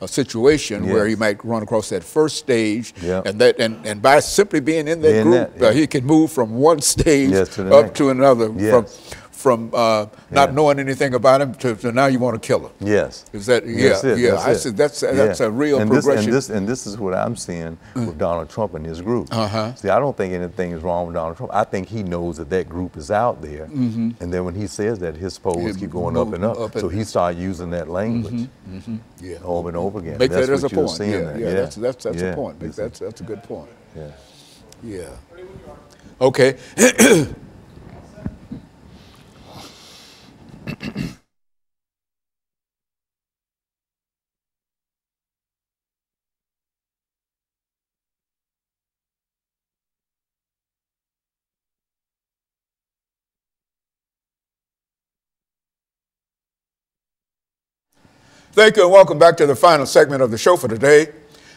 a situation where he might run across that first stage, and by simply being in that group, he can move from one stage up to another, from not knowing anything about him to now you want to kill him. Yes. Is that I said that's a real progression. And this is what I'm seeing with Donald Trump and his group. See, I don't think anything is wrong with Donald Trump. I think he knows that that group is out there, and then when he says that, his polls keep going up and up. So he started using that language over and over again. Make that as a point. That's a point. That's a good point. Yeah. Okay. Thank you and welcome back to the final segment of the show for today.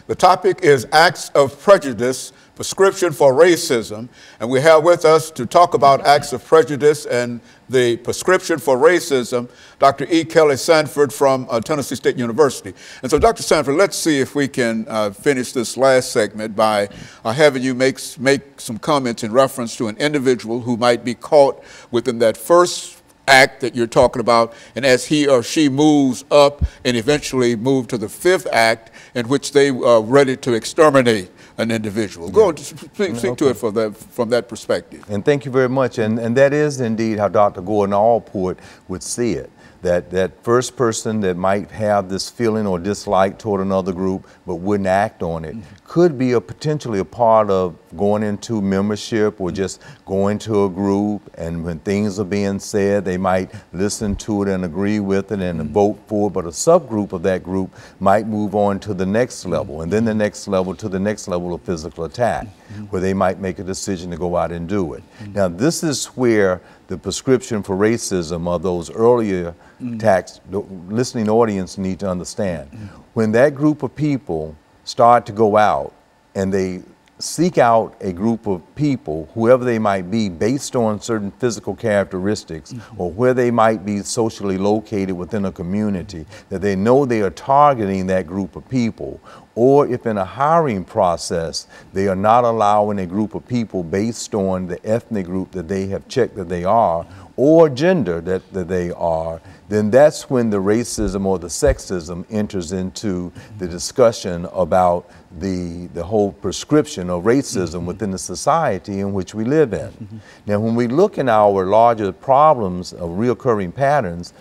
The topic is Acts of Prejudice, Prescription for Racism. And we have with us to talk about Acts of Prejudice and the Prescription for Racism, Dr. EKSanford from Tennessee State University. And so, Dr. Sanford, let's see if we can finish this last segment by having you make some comments in reference to an individual who might be caught within that first act that you're talking about, and as he or she moves up and eventually move to the fifth act in which they are ready to exterminate an individual. Go and speak to it from that perspective. And thank you very much. And that is indeed how Dr. Gordon Allport would see it. That first person that might have this feeling or dislike toward another group but wouldn't act on it could be potentially a part of going into membership or just going to a group, and when things are being said, they might listen to it and agree with it and vote for it, but a subgroup of that group might move on to the next level, and then the next level to the next level of physical attack, where they might make a decision to go out and do it. Now, this is where the prescription for racism of those earlier attacks, the listening audience need to understand. When that group of people start to go out and they seek out a group of people, whoever they might be, based on certain physical characteristics or where they might be socially located within a community, that they know they are targeting that group of people, or if in a hiring process they are not allowing a group of people based on the ethnic group that they have checked that they are, or gender that they are, then that's when the racism or the sexism enters into the discussion about the whole prescription of racism within the society in which we live in. Now, when we look in our larger problems of reoccurring patterns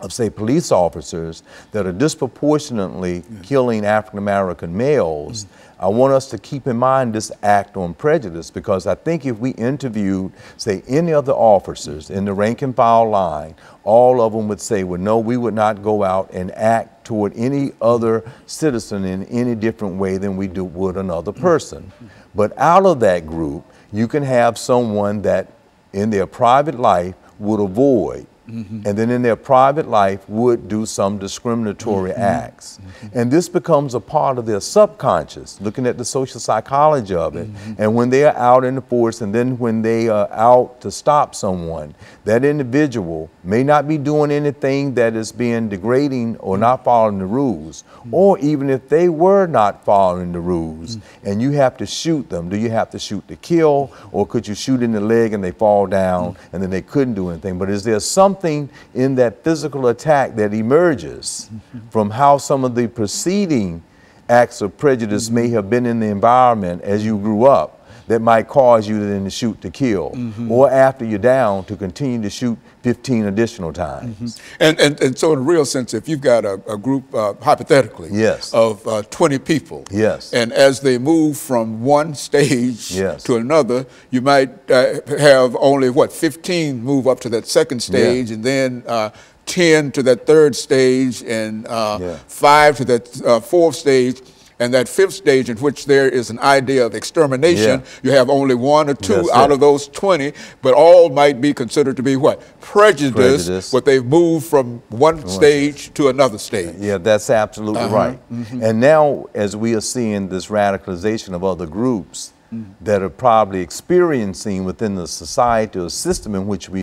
of, say, police officers that are disproportionately killing African-American males, I want us to keep in mind this act on prejudice, because I think if we interviewed, say, any of the officers in the rank and file line, all of them would say, well, no, we would not go out and act toward any other citizen in any different way than we would another person. But out of that group, you can have someone that in their private life would avoid, and then in their private life would do some discriminatory acts. And this becomes a part of their subconscious, looking at the social psychology of it. And when they are out in the force, and then when they are out to stop someone, that individual may not be doing anything that is being degrading or not following the rules. Or even if they were not following the rules and you have to shoot them, do you have to shoot to kill, or could you shoot in the leg and they fall down and then they couldn't do anything? But is there something in that physical attack that emerges from how some of the preceding acts of prejudice may have been in the environment as you grew up that might cause you then to shoot to kill, or after you're down to continue to shoot 15 additional times? And so in a real sense, if you've got a group, hypothetically, of 20 people, and as they move from one stage to another, you might have only, 15 move up to that second stage, and then 10 to that third stage, and 5 to that fourth stage. And that fifth stage, in which there is an idea of extermination, you have only 1 or 2 out of those 20, but all might be considered to be what? Prejudice, but they've moved from one stage to another stage. Yeah, that's absolutely right. And now, as we are seeing this radicalization of other groups that are probably experiencing within the society or system in which we